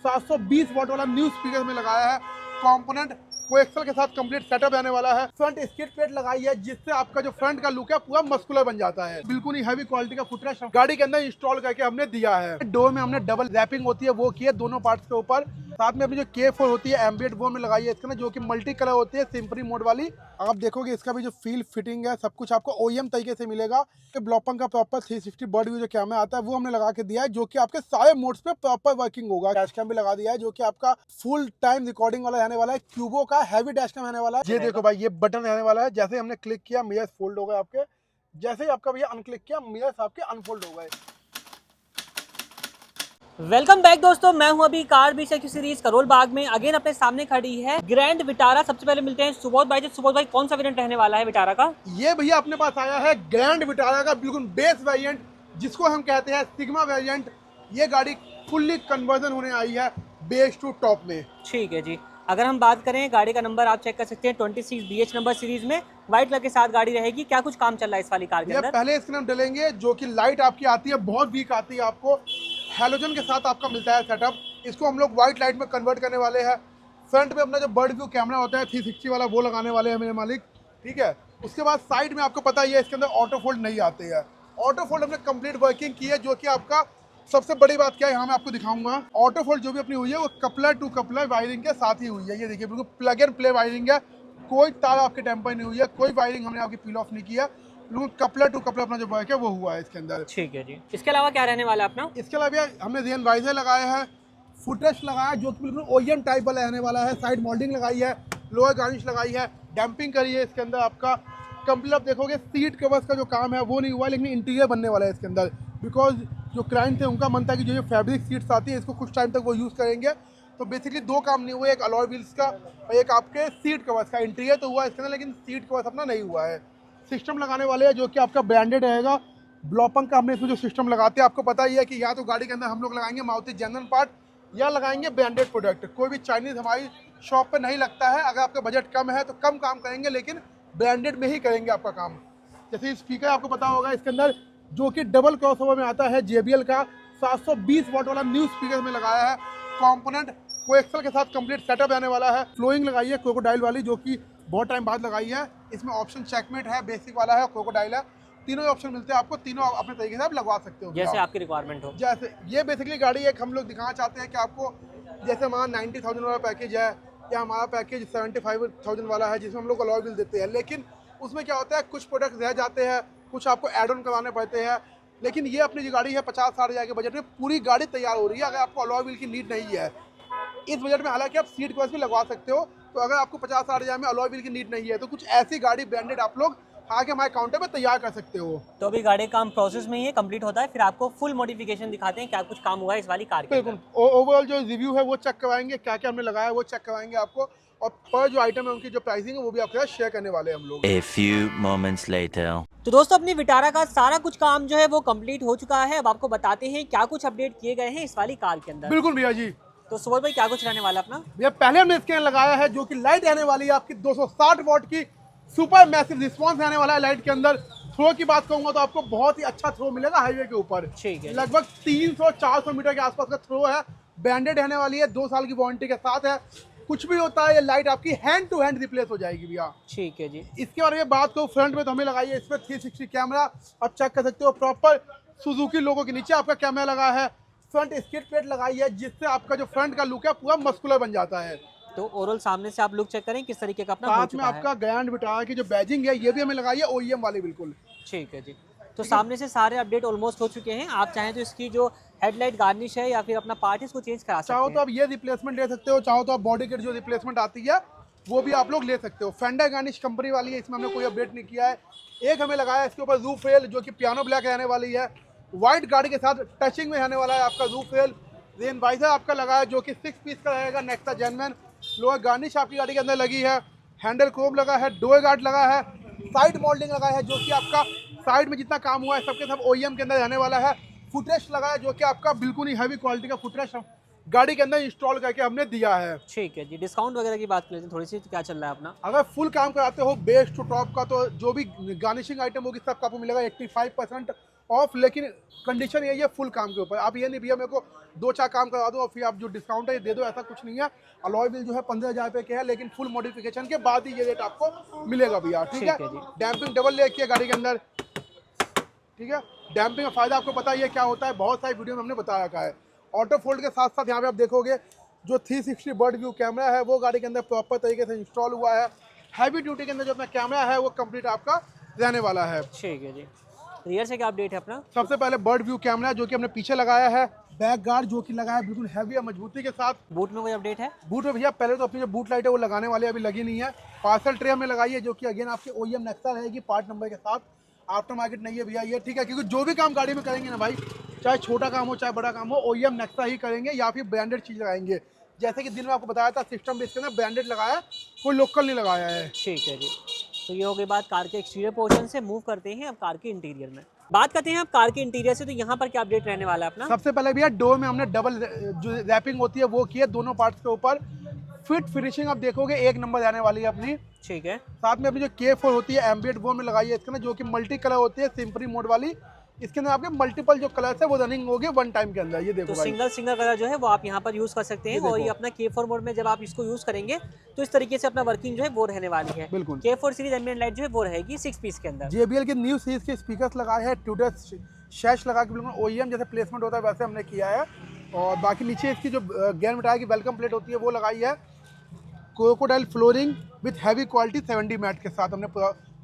720 what वाला new speaker में लगाया है। कंपोनेंट कोएक्सल के साथ कंप्लीट सेटअप रहने वाला है। फ्रंट स्किड प्लेट लगाई है जिससे आपका जो फ्रंट का लुक है पूरा मस्कुलर बन जाता है। बिल्कुल ही हैवी क्वालिटी का फुटरेस्ट गाड़ी के अंदर इंस्टॉल करके हमने दिया है। डोर में हमने डबल रैपिंग होती है वो की है दोनों पार्ट्स के ऊपर। साथ में अपनी जो K4 होती है एम्बिएंट वो में लगाई है इसके अंदर, जो कि मल्टी कलर होती है सिंपली मोड वाली। आप देखोगे इसका भी जो फील फिटिंग है सब कुछ आपको OEM तरीके से मिलेगा। ब्लॉपंग का प्रॉपर 360 बर्ड व्यू जो कैमरा आता है वो हमने लगा के दिया है, जो कि आपके सारे मोड्स पे प्रॉपर वर्किंग होगा। डैश कैम भी लगा दिया है जो कि आपका फुल टाइम रिकॉर्डिंग वाला रहने वाला है। क्यूबो का हैवी डैश कैम रहने वाला है। ये देखो भाई, ये बटन रहने वाला है। जैसे हमने क्लिक किया मिरर्स फोल्ड हो गए आपके, जैसे ही आपका भैया अनक्लिक किया मिरर्स आपके अनफोल्ड हो गए। वेलकम बैक दोस्तों, मैं हूं अभी कार बीच सीरीज करोल बाग में। अगेन अपने सामने खड़ी है ग्रैंड विटारा। सबसे पहले मिलते हैं सुबोध भाई। सुबोध भाई, कौन सा वेरिएंट रहने वाला है विटारा का? ये भैया अपने पास आया है ग्रैंड विटारा का बिल्कुल बेस वेरिएंट, जिसको हम कहते हैं सिग्मा वेरिएंट। ये गाड़ी फुल्ली कन्वर्जन होने आई है बेस टू टॉप में। ठीक है जी। अगर हम बात करें गाड़ी का नंबर आप चेक कर सकते हैं 26 BH नंबर सीरीज में व्हाइट कलर के साथ गाड़ी रहेगी। क्या कुछ काम चल रहा है इस वाली कार के अंदर? पहले इसके हम डलेंगे, जो कि लाइट आपकी आती है बहुत वीक आती है, आपको हेलोजन के साथ आपका मिलता है सेटअप। इसको हम लोग व्हाइट लाइट में कन्वर्ट करने वाले हैं। फ्रंट पे अपना जो बर्ड व्यू कैमरा होता है 360 वाला वो लगाने वाले हैं मेरे मालिक, ठीक है। उसके बाद साइड में आपको पता ही है इसके अंदर ऑटो फोल्ड नहीं आते हैं। ऑटो फोल्ड हमने कंप्लीट वर्किंग की है, जो कि आपका सबसे बड़ी बात क्या है यहाँ मैं आपको दिखाऊंगा। ऑटो फोल्ड जो भी अपनी हुई है वो कपलर टू कपलर वायरिंग के साथ ही हुई है। ये देखिए बिल्कुल प्लग एंड प्ले वायरिंग है, कोई तार आपके टेम्पर नहीं हुई है, कोई वायरिंग हमने आपकी पील ऑफ नहीं किया। बिल्कुल कपलर टू कपलर अपना जो वर्क है वो हुआ है इसके अंदर। ठीक है जी। इसके अलावा क्या रहने वाला है अपना? इसके अलावा हमने रियन वाइजर लगाया है, फुटरेस्ट लगाया है जो कि बिल्कुल OEM टाइप वाला रहने वाला है। साइड मोल्डिंग लगाई है, लोअर गार्निश लगाई है, डैम्पिंग करी है इसके अंदर। आपका कंप्लीट आप देखोगे सीट कवर्स का जो काम है वो नहीं हुआ, लेकिन इंटीरियर बनने वाला है इसके अंदर। बिकॉज जो क्लाइंट थे उनका मन था कि जो फैब्रिक सीट्स आती है इसको कुछ टाइम तक वो यूज़ करेंगे। तो बेसिकली दो काम नहीं हुए, एक अलॉय व्हील्स का और एक आपके सीट कवर्स का। इंटीरियर तो हुआ इसके अंदर लेकिन सीट कवर्स अपना नहीं हुआ है। सिस्टम लगाने वाले हैं जो कि आपका ब्रांडेड रहेगा। ब्लॉपंग का हमने इसमें जो सिस्टम लगाते हैं आपको पता ही है कि या तो गाड़ी के अंदर हम लोग लगाएंगे मारुति जनरल पार्ट या लगाएंगे ब्रांडेड प्रोडक्ट। कोई भी चाइनीज़ हमारी शॉप पे नहीं लगता है। अगर आपका बजट कम है तो कम काम करेंगे, लेकिन ब्रांडेड में ही करेंगे आपका काम। जैसे स्पीकर आपको पता होगा इसके अंदर, जो कि डबल क्रॉसओवर में आता है JBL का 720 वॉट वाला न्यू स्पीकर में लगाया है। कंपोनेंट कोएक्सल के साथ कंप्लीट सेटअप रहने वाला है। फ्लोइंग लगाई है क्रोकोडाइल वाली, जो कि बहुत टाइम बाद लगाई है। इसमें ऑप्शन चेकमेट है, बेसिक वाला है, क्रोकोडाइल है। तीनों ऑप्शन मिलते हैं आपको, तीनों अपने तरीके से आप लगवा सकते हो जैसे आपकी रिक्वायरमेंट हो। जैसे ये बेसिकली गाड़ी एक हम लोग दिखाना चाहते हैं कि आपको, जैसे हमारा 90,000 वाला पैकेज है या हमारा पैकेज 75,000 वाला है जिसमें हम लोग अलॉय व्हील देते हैं। लेकिन उसमें क्या होता है कुछ प्रोडक्ट रह जाते हैं, कुछ आपको एड ऑन करवाने पड़ते हैं। लेकिन ये अपनी जो गाड़ी है 50-60 हज़ार के बजट में पूरी गाड़ी तैयार हो रही है। अगर आपको अलॉय व्हील की नीड नहीं है इस बजट में, हालांकि आप सीट कवर्स भी लगवा सकते हो। तो अगर आपको 50-60 हज़ार में अलॉय व्हील की नीड नहीं है तो कुछ ऐसी गाड़ी ब्रांडेड आप लोग आके हमारे काउंटर पे तैयार कर सकते हो। तो अभी गाड़ी काम प्रोसेस में ही है, कंप्लीट होता है, फिर आपको फुल मॉडिफिकेशन दिखाते हैं क्या कुछ काम हुआ है इस वाली कार के अंदर। बिल्कुल ओवरऑल जो रिव्यू है वो चेक करवाएंगे, क्या क्या हमने लगाया है वो चेक करवाएंगे आपको, और पर जो आइटम है उनकी जो प्राइसिंग है वो भी आपके साथ शेयर करने वाले हैं हम लोग। A few moments later. तो दोस्तों अपनी विटारा का सारा कुछ काम जो है वो कंप्लीट हो चुका है। अब आपको बताते हैं क्या कुछ अपडेट किए गए हैं इस वाली कार के अंदर। बिल्कुल भैया जी। तो सुबोध भाई, क्या कुछ रहने वाला अपना? भैया पहले हमने इसके लगाया है जो कि लाइट रहने वाली है आपकी 260 वॉट की, सुपर मैसिव रिस्पॉन्स रहने वाला है लाइट के अंदर। थ्रो की बात कहूंगा तो आपको बहुत ही अच्छा थ्रो मिलेगा हाईवे के ऊपर। ठीक है। लगभग 300-400 मीटर के आसपास का थ्रो है। ब्रांडेड रहने वाली है, 2 साल की वारंटी के साथ है। कुछ भी होता है ये लाइट आपकी हैंड टू हैंड रिप्लेस हो जाएगी भैया। ठीक है जी। इसके बारे में बात करूँ फ्रंट में तो हमें लगाई है इसमें 360 कैमरा, आप चेक कर सकते हो। प्रॉपर सुजुकी लोगो के नीचे आपका कैमरा लगा है। फ्रंट स्किड प्लेट लगाई है जिससे आपका जो फ्रंट का लुक है पूरा मस्कुलर बन जाता है। तो ओवरऑल सामने से आप लुक चेक करें किस तरीके का अपना हो साथ में चुका है। आपका ग्रैंड विटारा की जो बैजिंग है ये भी हमें लगाई है OEM वाली बिल्कुल। ठीक है जी। तो सामने से सारे अपडेट ऑलमोस्ट हो चुके हैं। आप चाहें तो इसकी जो हेडलाइट गार्निश है या फिर अपना पार्ट इसको चेंज करा सकते हैं। चाहो तो आप ये रिप्लेसमेंट ले सकते हो, चाहो तो आप बॉडी किट जो रिप्लेसमेंट आती है वो भी आप लोग ले सकते हो। फेंडर गार्निश कंपनी वाली है, इसमें हमने कोई अपडेट नहीं किया है। एक हमें लगाया है इसके ऊपर रूफ रेल जो कि पियानो ब्लैक रहने वाली है। व्हाइट गाड़ी के साथ टचिंग में रहने वाला है आपका रूफ रेल। रेन वाइजर आपका लगा है जो कि 6 पीस का रहेगा, नेक्सा जेनवन। लोअर गार्निश आपकी गाड़ी के अंदर लगी है। हैंडल क्रोम लगा है, डोर गार्ड लगा है, साइड मोल्डिंग लगा है जो कि आपका साइड में जितना काम हुआ है सबके सब OEM के अंदर रहने वाला है। फुटरेस्ट लगा है जो कि आपका बिल्कुल ही हैवी क्वालिटी का फुटरेस्ट गाड़ी के अंदर इंस्टॉल करके हमने दिया है। ठीक है जी। डिस्काउंट वगैरह की बात करें थोड़ी सी, तो क्या चल रहा है अपना? अगर फुल काम कराते हो बेस टू टॉप का तो जो भी गार्निशिंग आइटम होगी सब आपको मिलेगा 85% ऑफ, लेकिन कंडीशन यही है फुल काम के ऊपर। आप ये नहीं भैया मेरे को 2-4 काम करवा दो और फिर आप जो डिस्काउंट है ये दे दो, ऐसा कुछ नहीं है। अलॉय व्हील जो है 15,000 रुपये के है, लेकिन फुल मॉडिफिकेशन के बाद ही ये रेट आपको मिलेगा भैया, ठीक है। डैम्पिंग डबल लेग की है गाड़ी के अंदर, ठीक है। डैम्पिंग का फायदा आपको पता ही है क्या होता है, बहुत सारी वीडियो में हमने बताया रखा है। ऑटो फोल्ड के साथ साथ यहाँ पे आप देखोगे जो 360 बर्ड व्यू कैमरा है वो गाड़ी के अंदर प्रॉपर तरीके से इंस्टॉल हुआ है। हैवी ड्यूटी के अंदर जो अपना कैमरा है वो कंप्लीट आपका रहने वाला है। ठीक है जी। रियर से क्या अपडेट है अपना? सबसे पहले बर्ड व्यू कैमरा जो कि हमने पीछे लगाया है, बैक गार्ड जो कि लगाया है बिल्कुल हैवी और मजबूती के साथ। बूट में कोई अपडेट है? बूट में भैया पहले तो अपनी जो बूट लाइट है वो लगाने वाली अभी लगी नहीं है। पार्सल ट्रे हमने लगाई है जो कि अगेन आपके OEM नेक्सा रहेगी पार्ट नंबर के साथ, आफ्टर मार्केट नहीं है भैया ये, ठीक है। क्योंकि जो भी काम गाड़ी में करेंगे ना भाई, चाहे छोटा काम हो चाहे बड़ा काम हो, OEM नेक्सा ही करेंगे या फिर ब्रांडेड चीज़ लगाएंगे। जैसे कि दिन में आपको बताया था सिस्टम बेस के अंदर ब्रांडेड लगाया है, कोई लोकल नहीं लगाया है। ठीक है जी। तो ये हो गई बात कार के एक्सटीरियर पोर्शन से। मूव करते हैं अब कार के इंटीरियर में। बात करते हैं अब कार के इंटीरियर से, तो यहाँ पर क्या अपडेट रहने वाला है अपना? सबसे पहले भैया डोर में हमने डबल जो रैपिंग होती है वो की है दोनों पार्ट्स के ऊपर। फिट फिनिशिंग आप देखोगे एक नंबर आने वाली है अपनी। ठीक है। साथ में अपनी जो K4 होती है एम्बिएंट वो में लगाई है इसके अंदर, जो कि मल्टी कलर होती है सिंपली मोड वाली। इसके अंदर आपके मल्टीपल जो कलर्स है वो रनिंग होगी वन टाइम के अंदर। ये देखो तो भाई सिंगल कलर जो है वो आप यहाँ पर यूज़ कर सकते हैं, और ये अपना K4 मोड में जब आप इसको यूज़ करेंगे तो इस तरीके से अपना वर्किंग जो है वो रहने वाली है। बिल्कुल। K4 सीरीज एम्बिएंट लाइट जो है वो रहेगी 6 पीस के अंदर। JBL के न्यू सीरीज के स्पीकर्स लगाए हैं, ट्यूडर शैश लगा के बिल्कुल OEM जैसे प्लेसमेंट होता है वैसे हमने किया है। और बाकी नीचे इसकी जो गैर मिटाई की वेलकम प्लेट होती है वो लगाई है। Crocodile flooring with heavy quality 70 mat के साथ हमने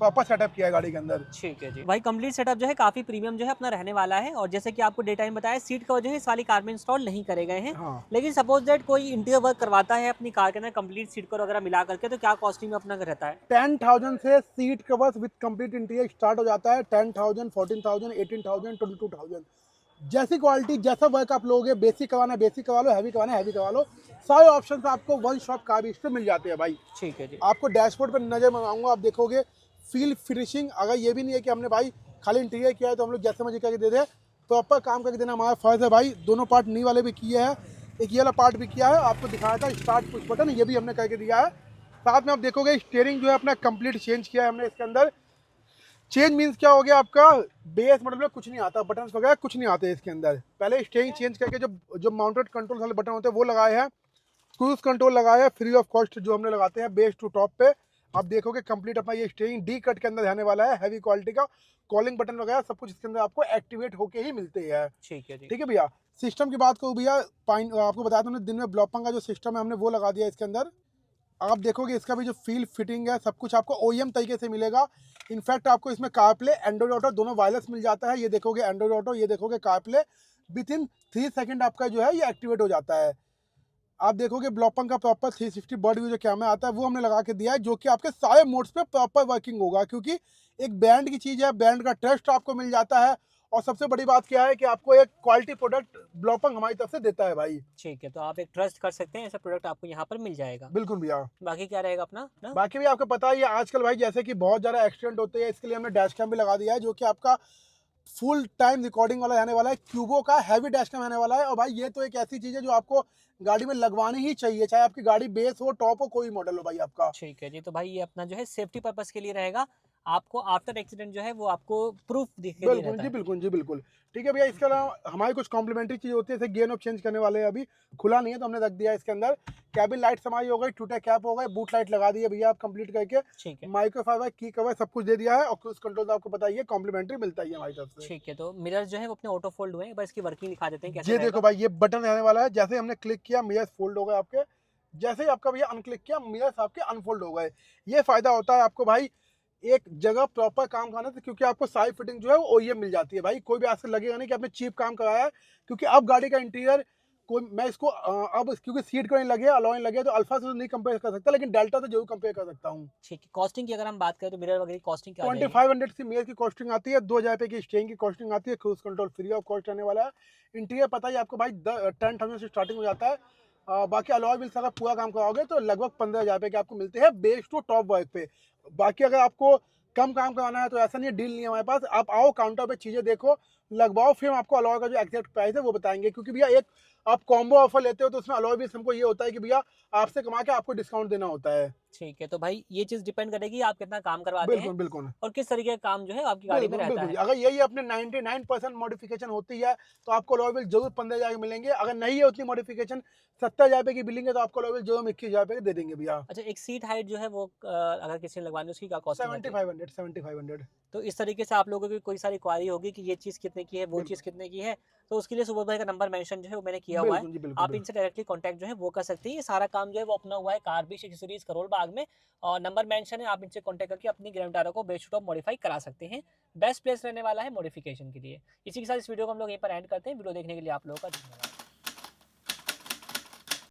प्रॉपर सेटअप किया है गाड़ी के अंदर। ठीक है जी। भाई कंप्लीट सेटअप जो है काफी प्रीमियम जो है अपना रहने वाला है। और जैसे कि आपको डे टाइम बताया, सीट कवर जो है इस वाली कार में इंस्टॉल नहीं करे गए हैं। हाँ। लेकिन सपोज दैट कोई इंटीरियर वर्क करवाता है अपनी कार के अंदर कंप्लीट सीट कवर वगैरह मिला करके, तो क्या कॉस्टिंग में अपना रहता है? 10,000 से seat covers with complete interior start हो जाता है। 10,000, 14,000, 18,000, 22,000 जैसी क्वालिटी जैसा वर्क आप लोगे, बेसिक करवाना है बेसिक करवा लो, हैवी करवाना है हैवी करवा लो, सारे ऑप्शन आपको वन शॉप कार बीच पे मिल जाते हैं भाई। ठीक है जी। आपको डैशबोर्ड पर नजर मंगाऊंगा, आप देखोगे फील फिनिशिंग। अगर ये भी नहीं है कि हमने भाई खाली इंटीरियर किया है तो हम लोग जैसे मर्जी करके दे दें, प्रॉपर काम करके देना हमारा फर्ज है भाई। दोनों पार्ट नी वाले भी किए हैं, एक ये वाला पार्ट भी किया है, आपको दिखाया था स्टार्ट पुश बटन, ये भी हमने करके दिया है। साथ में आप देखोगे स्टीयरिंग जो है अपना कंप्लीट चेंज किया है हमने इसके अंदर। चेंज मीन्स क्या हो गया, आपका बेस मॉडल में कुछ नहीं आता, बटन वगैरह कुछ नहीं आते इसके अंदर। पहले स्टीयरिंग चेंज करके जो माउंटेड कंट्रोल वाले बटन होते हैं वो लगाए हैं, क्रूज कंट्रोल लगाया है फ्री ऑफ कॉस्ट जो हमने लगाते हैं बेस टू टॉप पे। आप देखोगे कंप्लीट अपना ये स्टीयरिंग डी कट के अंदर रहने वाला है, हैवी क्वालिटी का। कॉलिंग बटन वगैरह सब कुछ इसके अंदर आपको एक्टिवेट होके ही मिलते हैं। ठीक है जी। ठीक है भैया। सिस्टम की बात करूँ भैया, आपको बताया था हमने दिन में ब्लॉपंग का जो सिस्टम है हमने वो लगा दिया इसके अंदर। आप देखोगे इसका भी जो फील फिटिंग है सब कुछ आपको OEM तरीके से मिलेगा। इनफैक्ट आपको इसमें कार प्ले एंड्रॉइड ऑटो दोनों वायरलेस मिल जाता है। ये देखोगे एंड्रॉइड ऑटो, ये देखोगे car play, with in 3 second आपका जो है ये एक्टिवेट हो जाता है। आप देखोगे ब्लॉपंग का प्रॉपर 360 बर्ड व्यू जो कैमरा आता है वो हमने लगा के दिया है, जो कि आपके सारे मोड्स पे प्रॉपर वर्किंग होगा, क्योंकि एक ब्रांड की चीज़ है, ब्रांड का ट्रस्ट आपको मिल जाता है। और सबसे बड़ी बात क्या है कि आपको एक क्वालिटी प्रोडक्ट ब्लॉपंग हमारी तरफ से देता है भाई। ठीक है, तो आप एक ट्रस्ट कर सकते हैं, ऐसा प्रोडक्ट आपको यहाँ पर मिल जाएगा। बिल्कुल भैया। बाकी क्या रहेगा अपना ना? बाकी भी आपको पता ही है आजकल भाई जैसे कि बहुत ज़्यादा एक्सीडेंट होते हैं, इसके लिए हमने डैश कैम भी लगा दिया है, जो कि आपका फुल टाइम रिकॉर्डिंग वाला रहने वाला है। क्यूबो का हैवी डैश कैम रहने वाला है। और भाई ये तो एक ऐसी चीज़ है जो आपको गाड़ी में लगवानी ही चाहिए, चाहे आपकी गाड़ी बेस हो, टॉप हो, कोई मॉडल हो भाई आपका। ठीक है जी। तो भाई ये अपना जो है सेफ्टी पर्पस के लिए रहेगा, आपको आफ्टर एक्सीडेंट जो है वो आपको प्रूफ दिखे बिल्कुल जी बिल्कुल जी बिल्कुल। ठीक है भैया। इसके अलावा हमारी कुछ कॉम्प्लीमेंट्री चीज़ होती है, जैसे गेयर नॉब चेंज करने वाले हैं, अभी खुला नहीं है तो हमने रख दिया है इसके अंदर। कैबिन लाइट हमारी हो गई, टूटे कैप हो गए, बूट लाइट लगा दी है भैया आप कंप्लीट करके। ठीक है। माइक्रोफाइबर की कवर सब कुछ दे दिया है, और क्रूज कंट्रोल तो आपको पता ही है कॉम्प्लीमेंट्री मिलता ही है हमारी तरफ से। ठीक है, तो मिरर जो है वो अपने ऑटो फोल्ड हुए हैं, बस इसकी वर्किंग दिखा देते हैं कैसे ये रहेगा। देखो भाई ये बटन रहने वाला है, जैसे हमने क्लिक किया मिरर्स फोल्ड हो गए आपके, जैसे ही आपका भैया अनक्लिक किया मिरर्स आपके अनफोल्ड हो गए। ये फायदा होता है आपको भाई एक जगह प्रॉपर काम करना था, क्योंकि आपको सारी फिटिंग जो है वो OEM मिल जाती है भाई। कोई भी आजकल लगेगा नहीं कि आपने चीप काम कराया है, क्योंकि अब गाड़ी का इंटीरियर कोई मैं इसको अब क्योंकि सीट को नहीं लगे, अलॉय नहीं लगे, तो अल्फा से तो नहीं कंपेयर कर सकता, लेकिन डेल्टा से जरूर कंपेयर कर सकता हूँ। ठीक है। कॉस्टिंग की अगर हम बात करें तो मिरर वगैरह की कॉस्टिंग क्या आ जाएगी? 2500 की मिरर की कॉस्टिंग आती है, 2,000 रुपये की स्टेइंग की कॉस्टिंग आती है, cruise control free of cost रहने वाला है। इंटीरियर पता ही आपको भाई 10,000 से स्टार्टिंग हो जाता है। बाकी अलॉय व्हील्स अगर पूरा काम कराओगे तो लगभग 15,000 रुपये के आपको मिलते हैं बेस टू टॉप वर्क पे। बाकी अगर आपको कम काम कराना है तो ऐसा नहीं है, डील नहीं है हमारे पास। आप आओ काउंटर पे चीज़ें देखो, लगवाओ, फिर हम आपको अलॉय का जो एग्जैक्ट प्राइस है वो बताएंगे। क्योंकि भैया एक आप कॉम्बो ऑफर लेते हो तो उसमें अलॉय व्हील्स हमको ये होता है कि भैया आपसे कमा के आपको डिस्काउंट देना होता है। ठीक है, तो भाई ये चीज डिपेंड करेगी आप कितना काम करवाते हैं बिल्कुल बिल्कुल और किस तरीके का काम जो है आपकी गाड़ी में बिल्कुल रहता बिल्कुल। है। अगर यही अपने 99% मॉडिफिकेशन होती है तो आपको अलॉय व्हील जरूर 15,000 के मिलेंगे। अगर नहीं है उतनी मॉडिफिकेशन, 70,000 रुपए की बिलिंग है, तो आपको अलॉय व्हील जरूर 21,000 रुपए के दे देंगे भैया। अच्छा, एक सीट हाइट जो है वो अगर किसी ने लगवानी है उसकी क्या कॉस्टिंग आती है? 7500 तो इस तरीके से आप लोगों की कोई सारी क्वारी होगी कि ये चीज़ कितने की है, वो बिल्कुल चीज़ कितने की है, तो उसके लिए सुबोध भाई का नंबर मेंशन जो है वो मैंने किया हुआ है। बिल्कुल जी बिल्कुल आप इनसे डायरेक्टली कांटेक्ट जो है वो कर सकते हैं। ये सारा काम जो है वो अपना हुआ है कार बीच एक्सेसरीज करोल बाग में, और नंबर मेंशन है, आप इनसे कांटेक्ट करके अपनी ग्रैंड विटारा को बेस्ट टॉप मॉडिफाई करा सकते हैं। बेस्ट प्लेस रहने वाला है मॉडिफिकेशन के लिए। इसी के साथ इस वीडियो को हम लोग यहीं पर एंड करते हैं। वीडियो देखने के लिए आप लोगों का धन्यवाद।